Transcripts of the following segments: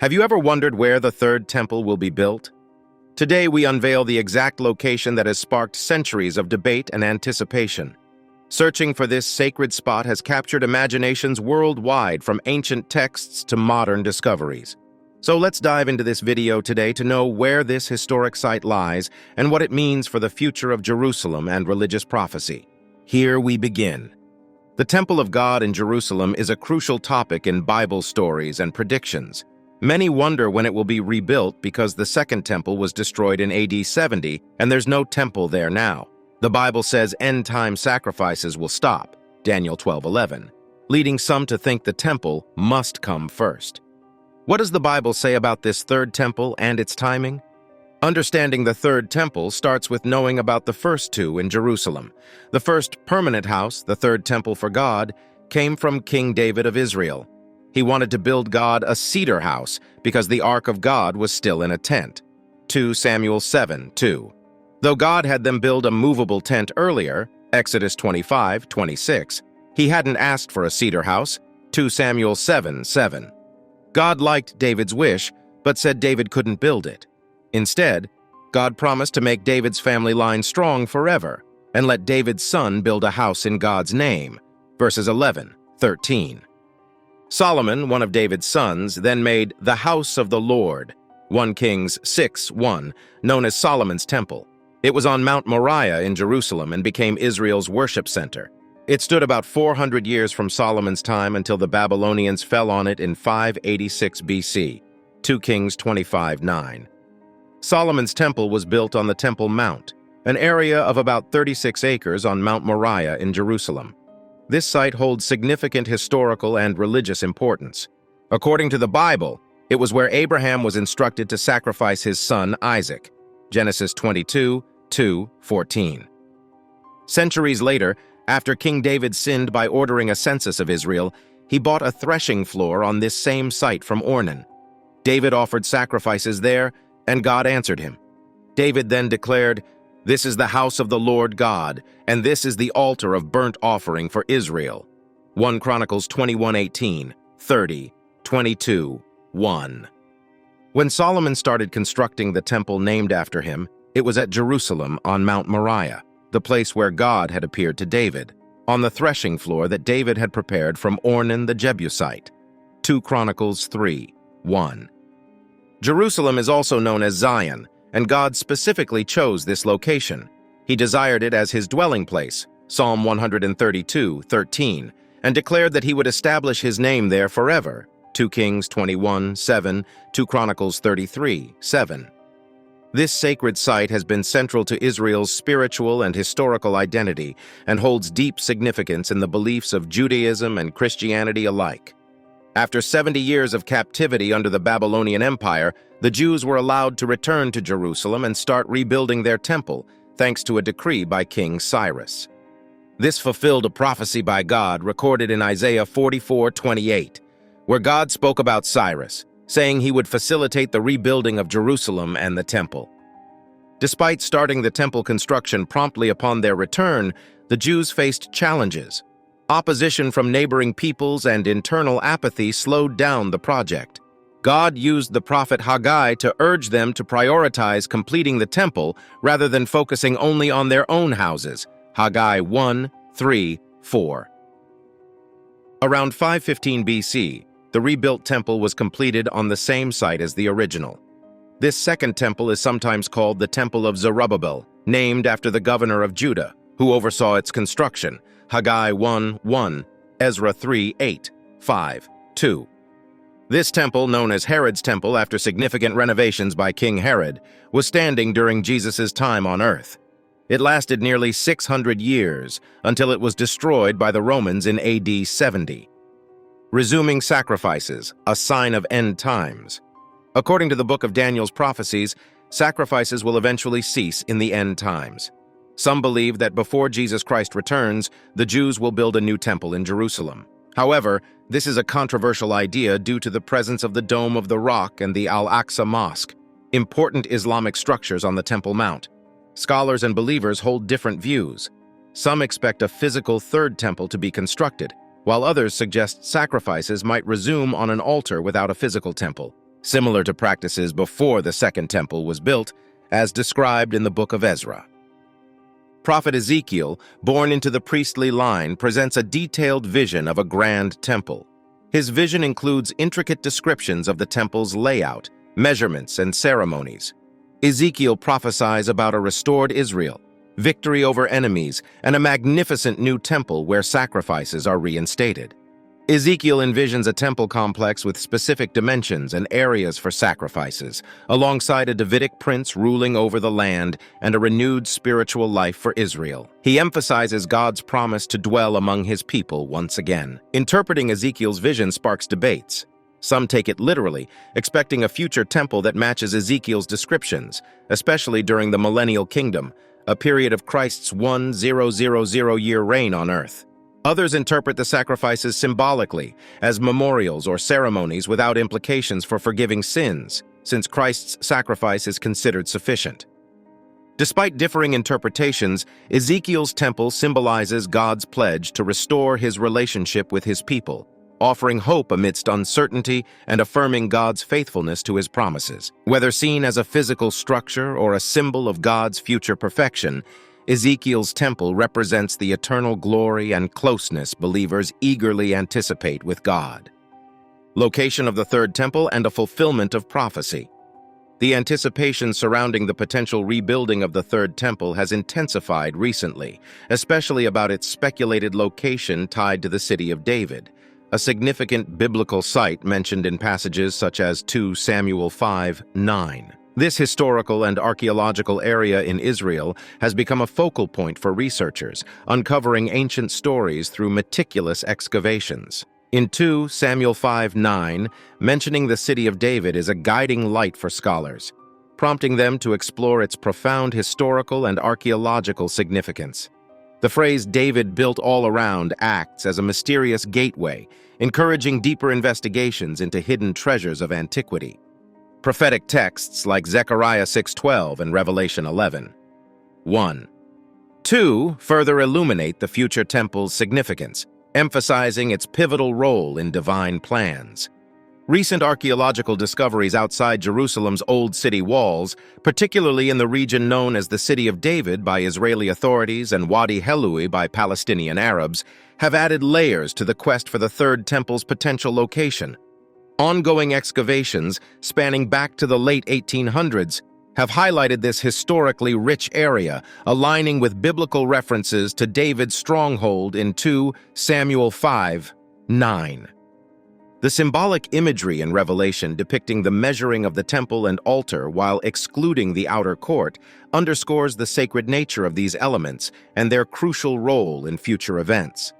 Have you ever wondered where the third temple will be built? Today we unveil the exact location that has sparked centuries of debate and anticipation. Searching for this sacred spot has captured imaginations worldwide, from ancient texts to modern discoveries. So let's dive into this video today to know where this historic site lies and what it means for the future of Jerusalem and religious prophecy. Here we begin. The Temple of God in Jerusalem is a crucial topic in Bible stories and predictions. Many wonder when it will be rebuilt because the Second Temple was destroyed in AD 70 and there's no temple there now. The Bible says end-time sacrifices will stop, Daniel 12:11, leading some to think the temple must come first. What does the Bible say about this third temple and its timing? Understanding the third temple starts with knowing about the first two in Jerusalem. The first permanent house, the third temple for God, came from King David of Israel. He wanted to build God a cedar house because the Ark of God was still in a tent. 2 Samuel 7:2. Though God had them build a movable tent earlier, Exodus 25:26, he hadn't asked for a cedar house, 2 Samuel 7:7. God liked David's wish, but said David couldn't build it. Instead, God promised to make David's family line strong forever and let David's son build a house in God's name, verses 11-13. Solomon, one of David's sons, then made the house of the Lord, 1 Kings 6:1, known as Solomon's Temple. It was on Mount Moriah in Jerusalem and became Israel's worship center. It stood about 400 years from Solomon's time until the Babylonians fell on it in 586 BC, 2 Kings 25:9. Solomon's Temple was built on the Temple Mount, an area of about 36 acres on Mount Moriah in Jerusalem. This site holds significant historical and religious importance. According to the Bible, it was where Abraham was instructed to sacrifice his son Isaac, Genesis 22:2-14. Centuries later, after King David sinned by ordering a census of Israel, he bought a threshing floor on this same site from Ornan. David offered sacrifices there, and God answered him. David then declared, "This is the house of the Lord God, and this is the altar of burnt offering for Israel." 1 Chronicles 21:18, 30, 22:1. When Solomon started constructing the temple named after him, it was at Jerusalem on Mount Moriah, the place where God had appeared to David, on the threshing floor that David had prepared from Ornan the Jebusite. 2 Chronicles 3:1. Jerusalem is also known as Zion, and God specifically chose this location. He desired it as his dwelling place, Psalm 132:13, and declared that he would establish his name there forever, 2 Kings 21:7, 2 Chronicles 33:7. This sacred site has been central to Israel's spiritual and historical identity and holds deep significance in the beliefs of Judaism and Christianity alike. After 70 years of captivity under the Babylonian Empire, the Jews were allowed to return to Jerusalem and start rebuilding their temple, thanks to a decree by King Cyrus. This fulfilled a prophecy by God recorded in Isaiah 44:28, where God spoke about Cyrus, saying he would facilitate the rebuilding of Jerusalem and the temple. Despite starting the temple construction promptly upon their return, the Jews faced challenges. Opposition from neighboring peoples and internal apathy slowed down the project. God used the prophet Haggai to urge them to prioritize completing the temple rather than focusing only on their own houses. Haggai 1:3-4. Around 515 BC, the rebuilt temple was completed on the same site as the original. This second temple is sometimes called the Temple of Zerubbabel, named after the governor of Judah, who oversaw its construction. Haggai 1:1, Ezra 3:8, 5:2. This temple, known as Herod's Temple after significant renovations by King Herod, was standing during Jesus' time on earth. It lasted nearly 600 years until it was destroyed by the Romans in AD 70. Resuming sacrifices, a sign of end times. According to the book of Daniel's prophecies, sacrifices will eventually cease in the end times. Some believe that before Jesus Christ returns, the Jews will build a new temple in Jerusalem. However, this is a controversial idea due to the presence of the Dome of the Rock and the Al-Aqsa Mosque, important Islamic structures on the Temple Mount. Scholars and believers hold different views. Some expect a physical third temple to be constructed, while others suggest sacrifices might resume on an altar without a physical temple. similar to practices before the Second Temple was built, as described in the book of Ezra. Prophet Ezekiel, born into the priestly line, presents a detailed vision of a grand temple. His vision includes intricate descriptions of the temple's layout, measurements, and ceremonies. Ezekiel prophesies about a restored Israel, victory over enemies, and a magnificent new temple where sacrifices are reinstated. Ezekiel envisions a temple complex with specific dimensions and areas for sacrifices, alongside a Davidic prince ruling over the land and a renewed spiritual life for Israel. He emphasizes God's promise to dwell among his people once again. Interpreting Ezekiel's vision sparks debates. Some take it literally, expecting a future temple that matches Ezekiel's descriptions, especially during the Millennial Kingdom, a period of Christ's 1000-year reign on earth. Others interpret the sacrifices symbolically, as memorials or ceremonies without implications for forgiving sins, since Christ's sacrifice is considered sufficient. Despite differing interpretations, Ezekiel's temple symbolizes God's pledge to restore his relationship with his people, offering hope amidst uncertainty and affirming God's faithfulness to his promises. Whether seen as a physical structure or a symbol of God's future perfection, Ezekiel's temple represents the eternal glory and closeness believers eagerly anticipate with God. Location of the third temple and a fulfillment of prophecy. The anticipation surrounding the potential rebuilding of the third temple has intensified recently, especially about its speculated location tied to the city of David, a significant biblical site mentioned in passages such as 2 Samuel 5:9. This historical and archaeological area in Israel has become a focal point for researchers, uncovering ancient stories through meticulous excavations. In 2 Samuel 5:9, mentioning the city of David is a guiding light for scholars, prompting them to explore its profound historical and archaeological significance. The phrase "David built all around" acts as a mysterious gateway, encouraging deeper investigations into hidden treasures of antiquity. Prophetic texts like Zechariah 6:12 and Revelation 11:1. 2 further illuminate the future temple's significance, emphasizing its pivotal role in divine plans. Recent archaeological discoveries outside Jerusalem's old city walls, particularly in the region known as the City of David by Israeli authorities and Wadi Helui by Palestinian Arabs, have added layers to the quest for the third temple's potential location. Ongoing excavations, spanning back to the late 1800s, have highlighted this historically rich area, aligning with biblical references to David's stronghold in 2 Samuel 5:9. The symbolic imagery in Revelation depicting the measuring of the temple and altar while excluding the outer court underscores the sacred nature of these elements and their crucial role in future events.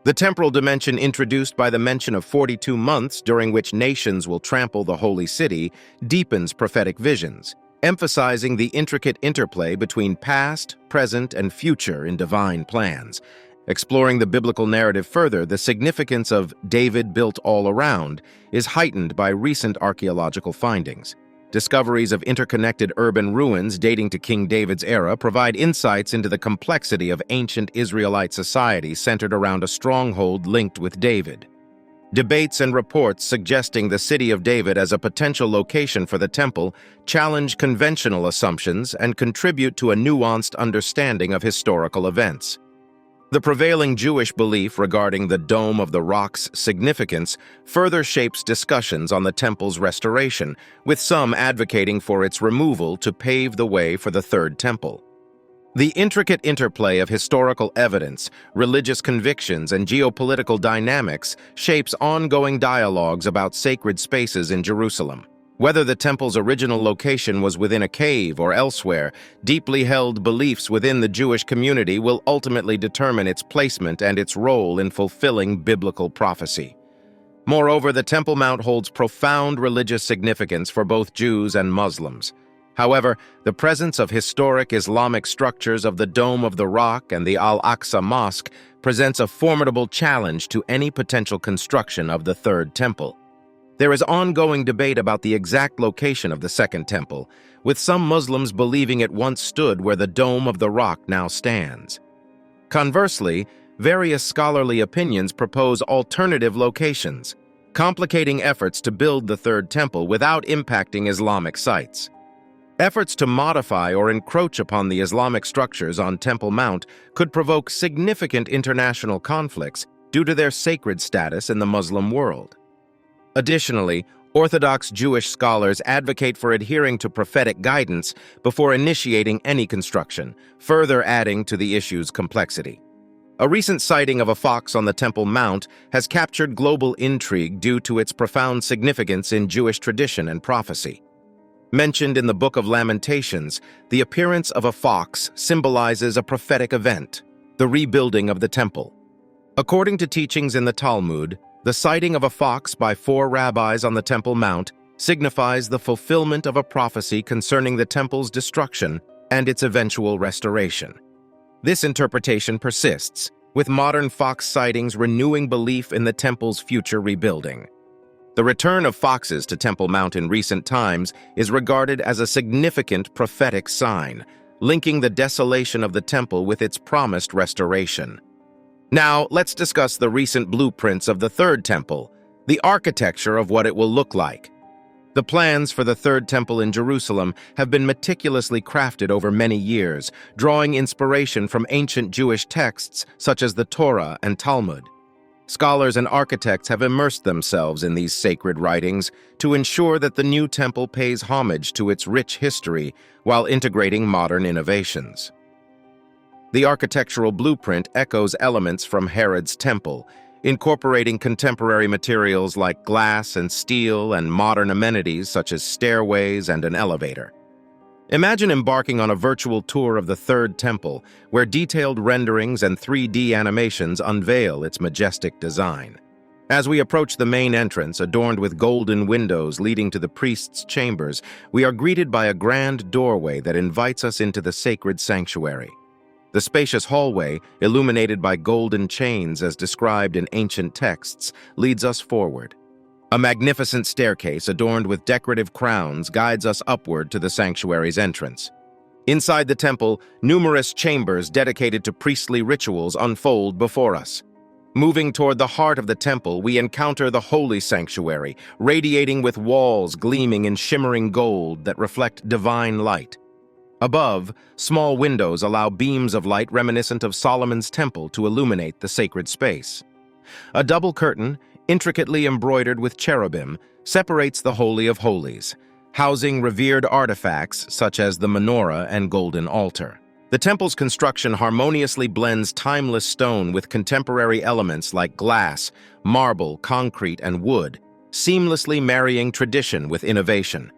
The temporal dimension introduced by the mention of 42 months during which nations will trample the holy city deepens prophetic visions, emphasizing the intricate interplay between past, present, and future in divine plans. Exploring the biblical narrative further, the significance of David built all around is heightened by recent archaeological findings. Discoveries of interconnected urban ruins dating to King David's era provide insights into the complexity of ancient Israelite society centered around a stronghold linked with David. Debates and reports suggesting the city of David as a potential location for the temple challenge conventional assumptions and contribute to a nuanced understanding of historical events. The prevailing Jewish belief regarding the Dome of the Rock's significance further shapes discussions on the temple's restoration, with some advocating for its removal to pave the way for the Third Temple. The intricate interplay of historical evidence, religious convictions, and geopolitical dynamics shapes ongoing dialogues about sacred spaces in Jerusalem. Whether the temple's original location was within a cave or elsewhere, deeply held beliefs within the Jewish community will ultimately determine its placement and its role in fulfilling biblical prophecy. Moreover, the Temple Mount holds profound religious significance for both Jews and Muslims. However, the presence of historic Islamic structures of the Dome of the Rock and the Al-Aqsa Mosque presents a formidable challenge to any potential construction of the Third Temple. There is ongoing debate about the exact location of the Second Temple, with some Muslims believing it once stood where the Dome of the Rock now stands. Conversely, various scholarly opinions propose alternative locations. complicating efforts to build the Third Temple without impacting Islamic sites. Efforts to modify or encroach upon the Islamic structures on Temple Mount could provoke significant international conflicts due to their sacred status in the Muslim world. Additionally, Orthodox Jewish scholars advocate for adhering to prophetic guidance before initiating any construction, further adding to the issue's complexity. A recent sighting of a fox on the Temple Mount has captured global intrigue due to its profound significance in Jewish tradition and prophecy. Mentioned in the Book of Lamentations, the appearance of a fox symbolizes a prophetic event, the rebuilding of the temple. According to teachings in the Talmud, the sighting of a fox by 4 rabbis on the Temple Mount signifies the fulfillment of a prophecy concerning the temple's destruction and its eventual restoration. This interpretation persists, with modern fox sightings renewing belief in the temple's future rebuilding. The return of foxes to Temple Mount in recent times is regarded as a significant prophetic sign, linking the desolation of the temple with its promised restoration. Now, let's discuss the recent blueprints of the Third Temple, the architecture of what it will look like. The plans for the Third Temple in Jerusalem have been meticulously crafted over many years, drawing inspiration from ancient Jewish texts such as the Torah and Talmud. Scholars and architects have immersed themselves in these sacred writings to ensure that the new temple pays homage to its rich history while integrating modern innovations. The architectural blueprint echoes elements from Herod's temple, incorporating contemporary materials like glass and steel and modern amenities such as stairways and an elevator. Imagine embarking on a virtual tour of the Third Temple, where detailed renderings and 3D animations unveil its majestic design. As we approach the main entrance, adorned with golden windows leading to the priest's chambers, we are greeted by a grand doorway that invites us into the sacred sanctuary. The spacious hallway, illuminated by golden chains as described in ancient texts, leads us forward. A magnificent staircase adorned with decorative crowns guides us upward to the sanctuary's entrance. Inside the temple, numerous chambers dedicated to priestly rituals unfold before us. Moving toward the heart of the temple, we encounter the holy sanctuary, radiating with walls gleaming in shimmering gold that reflect divine light. Above, small windows allow beams of light reminiscent of Solomon's temple to illuminate the sacred space. A double curtain, intricately embroidered with cherubim, separates the Holy of Holies, housing revered artifacts such as the menorah and golden altar. The temple's construction harmoniously blends timeless stone with contemporary elements like glass, marble, concrete, and wood, seamlessly marrying tradition with innovation.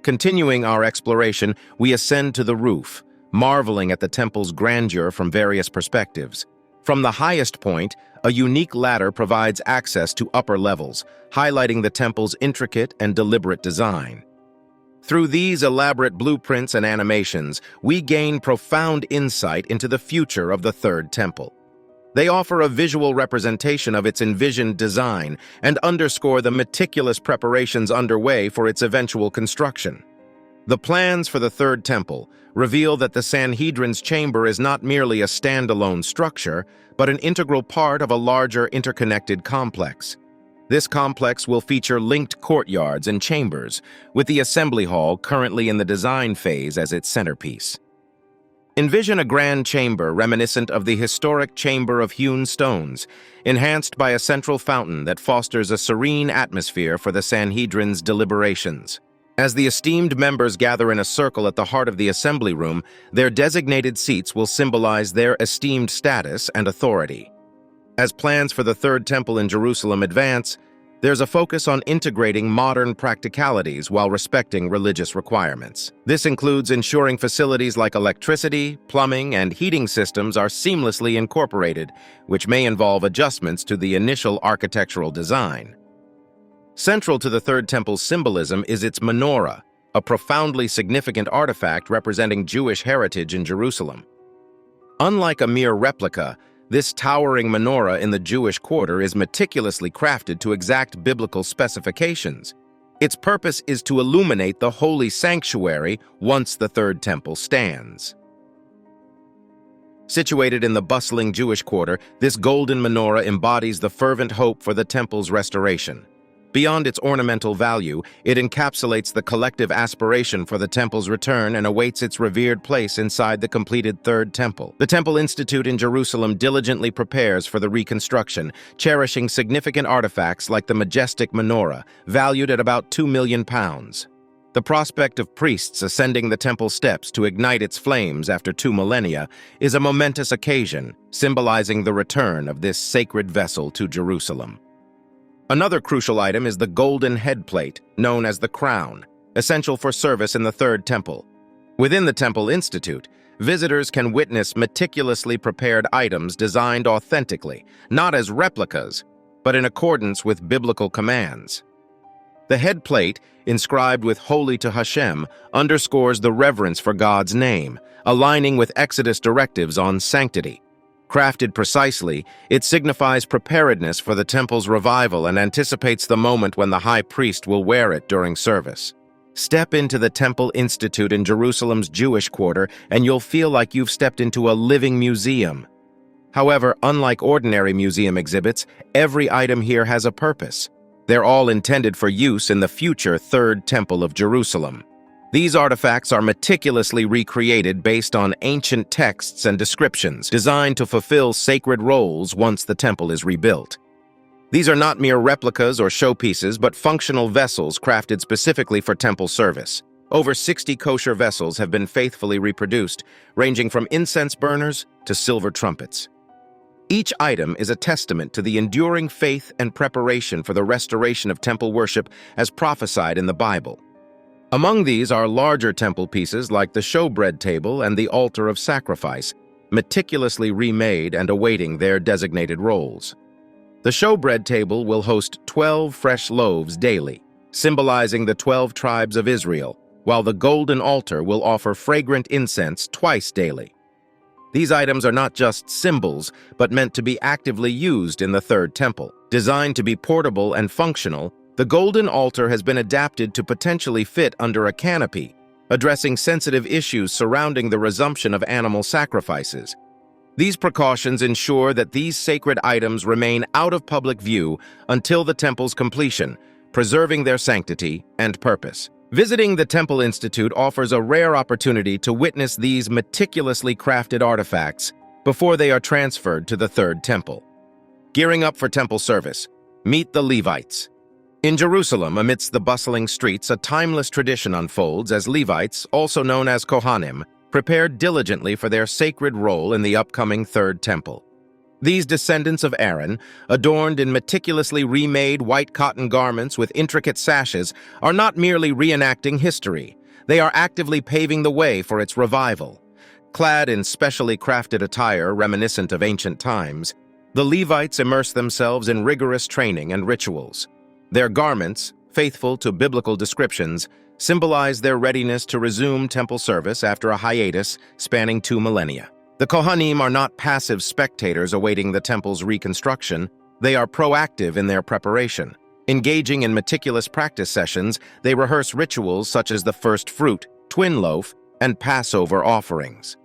Continuing our exploration, we ascend to the roof, marveling at the temple's grandeur from various perspectives. From the highest point, a unique ladder provides access to upper levels, highlighting the temple's intricate and deliberate design. Through these elaborate blueprints and animations, we gain profound insight into the future of the Third Temple. They offer a visual representation of its envisioned design and underscore the meticulous preparations underway for its eventual construction. The plans for the Third Temple reveal that the Sanhedrin's chamber is not merely a standalone structure, but an integral part of a larger interconnected complex. This complex will feature linked courtyards and chambers, with the assembly hall currently in the design phase as its centerpiece. Envision a grand chamber reminiscent of the historic Chamber of Hewn Stones, enhanced by a central fountain that fosters a serene atmosphere for the Sanhedrin's deliberations. As the esteemed members gather in a circle at the heart of the assembly room, their designated seats will symbolize their esteemed status and authority. As plans for the Third Temple in Jerusalem advance, there's a focus on integrating modern practicalities while respecting religious requirements. This includes ensuring facilities like electricity, plumbing, and heating systems are seamlessly incorporated, which may involve adjustments to the initial architectural design. Central to the Third Temple's symbolism is its menorah, a profoundly significant artifact representing Jewish heritage in Jerusalem. Unlike a mere replica, this towering menorah in the Jewish quarter is meticulously crafted to exact biblical specifications. Its purpose is to illuminate the holy sanctuary once the Third Temple stands. Situated in the bustling Jewish quarter, this golden menorah embodies the fervent hope for the temple's restoration. Beyond its ornamental value, it encapsulates the collective aspiration for the temple's return and awaits its revered place inside the completed Third Temple. The Temple Institute in Jerusalem diligently prepares for the reconstruction, cherishing significant artifacts like the majestic menorah, valued at about £2 million. The prospect of priests ascending the temple steps to ignite its flames after 2 millennia is a momentous occasion, symbolizing the return of this sacred vessel to Jerusalem. Another crucial item is the golden headplate, known as the crown, essential for service in the Third Temple. Within the Temple Institute, visitors can witness meticulously prepared items designed authentically, not as replicas, but in accordance with biblical commands. The headplate, inscribed with "Holy to Hashem," underscores the reverence for God's name, aligning with Exodus directives on sanctity. Crafted precisely, it signifies preparedness for the temple's revival and anticipates the moment when the high priest will wear it during service. Step into the Temple Institute in Jerusalem's Jewish quarter and you'll feel like you've stepped into a living museum. However, unlike ordinary museum exhibits, every item here has a purpose. They're all intended for use in the future Third Temple of Jerusalem. These artifacts are meticulously recreated based on ancient texts and descriptions, designed to fulfill sacred roles once the temple is rebuilt. These are not mere replicas or showpieces, but functional vessels crafted specifically for temple service. Over 60 kosher vessels have been faithfully reproduced, ranging from incense burners to silver trumpets. Each item is a testament to the enduring faith and preparation for the restoration of temple worship as prophesied in the Bible. Among these are larger temple pieces like the showbread table and the altar of sacrifice, meticulously remade and awaiting their designated roles. The showbread table will host 12 fresh loaves daily, symbolizing the 12 tribes of Israel, while the golden altar will offer fragrant incense twice daily. These items are not just symbols, but meant to be actively used in the Third Temple. Designed to be portable and functional, the golden altar has been adapted to potentially fit under a canopy, addressing sensitive issues surrounding the resumption of animal sacrifices. These precautions ensure that these sacred items remain out of public view until the temple's completion, preserving their sanctity and purpose. Visiting the Temple Institute offers a rare opportunity to witness these meticulously crafted artifacts before they are transferred to the Third Temple. Gearing up for temple service, meet the Levites. In Jerusalem, amidst the bustling streets, a timeless tradition unfolds as Levites, also known as Kohanim, prepared diligently for their sacred role in the upcoming Third Temple. These descendants of Aaron, adorned in meticulously remade white cotton garments with intricate sashes, are not merely reenacting history. They are actively paving the way for its revival. Clad in specially crafted attire reminiscent of ancient times, the Levites immerse themselves in rigorous training and rituals. Their garments, faithful to biblical descriptions, symbolize their readiness to resume temple service after a hiatus spanning 2 millennia. The Kohanim are not passive spectators awaiting the temple's reconstruction. They are proactive in their preparation. Engaging in meticulous practice sessions, they rehearse rituals such as the first fruit, twin loaf, and Passover offerings.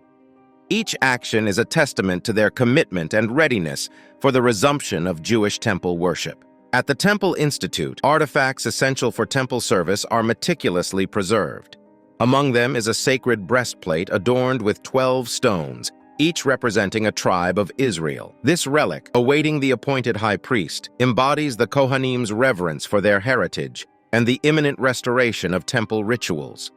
Each action is a testament to their commitment and readiness for the resumption of Jewish temple worship. At the Temple Institute, artifacts essential for temple service are meticulously preserved. Among them is a sacred breastplate adorned with 12 stones, each representing a tribe of Israel. This relic, awaiting the appointed high priest, embodies the Kohanim's reverence for their heritage and the imminent restoration of temple rituals.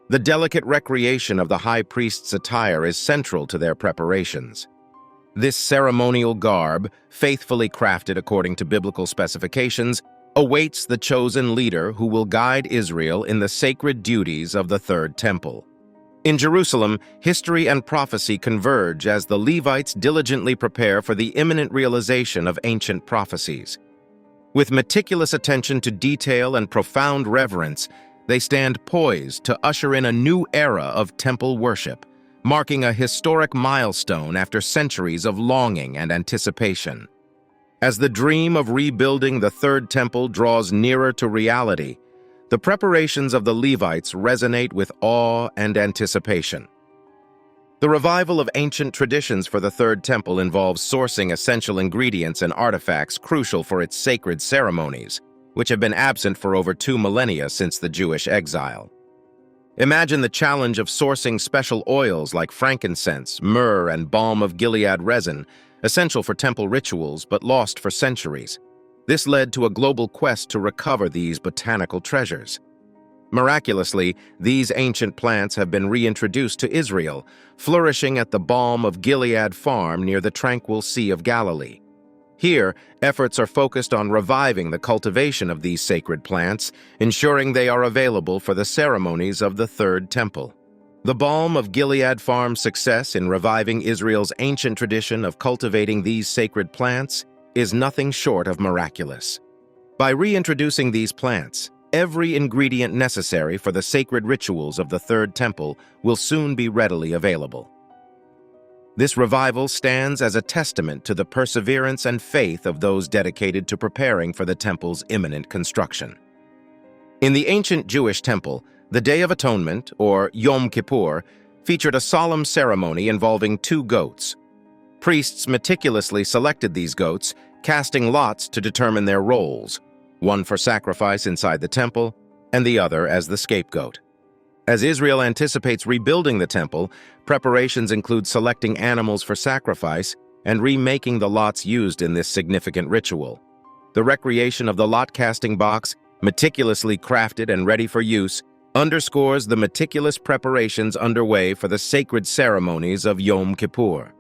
The delicate recreation of the high priest's attire is central to their preparations. This ceremonial garb, faithfully crafted according to biblical specifications, awaits the chosen leader who will guide Israel in the sacred duties of the Third Temple. In Jerusalem, history and prophecy converge as the Levites diligently prepare for the imminent realization of ancient prophecies. With meticulous attention to detail and profound reverence, they stand poised to usher in a new era of temple worship, marking a historic milestone after centuries of longing and anticipation. As the dream of rebuilding the Third Temple draws nearer to reality, the preparations of the Levites resonate with awe and anticipation. The revival of ancient traditions for the Third Temple involves sourcing essential ingredients and artifacts crucial for its sacred ceremonies. which have been absent for over 2 millennia since the Jewish exile. Imagine the challenge of sourcing special oils like frankincense, myrrh, and balm of Gilead resin, essential for temple rituals but lost for centuries. This led to a global quest to recover these botanical treasures. Miraculously, these ancient plants have been reintroduced to Israel, flourishing at the Balm of Gilead farm near the tranquil Sea of Galilee. Here, efforts are focused on reviving the cultivation of these sacred plants, ensuring they are available for the ceremonies of the Third Temple. The Balm of Gilead farm's success in reviving Israel's ancient tradition of cultivating these sacred plants is nothing short of miraculous. By reintroducing these plants, every ingredient necessary for the sacred rituals of the Third Temple will soon be readily available. This revival stands as a testament to the perseverance and faith of those dedicated to preparing for the temple's imminent construction. In the ancient Jewish temple, the Day of Atonement, or Yom Kippur, featured a solemn ceremony involving 2 goats. Priests meticulously selected these goats, casting lots to determine their roles, one for sacrifice inside the temple, and the other as the scapegoat. As Israel anticipates rebuilding the temple, preparations include selecting animals for sacrifice and remaking the lots used in this significant ritual. The recreation of the lot-casting box, meticulously crafted and ready for use, underscores the meticulous preparations underway for the sacred ceremonies of Yom Kippur.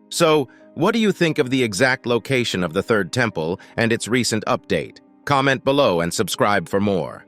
So, what do you think of the exact location of the Third Temple and its recent update? Comment below and subscribe for more.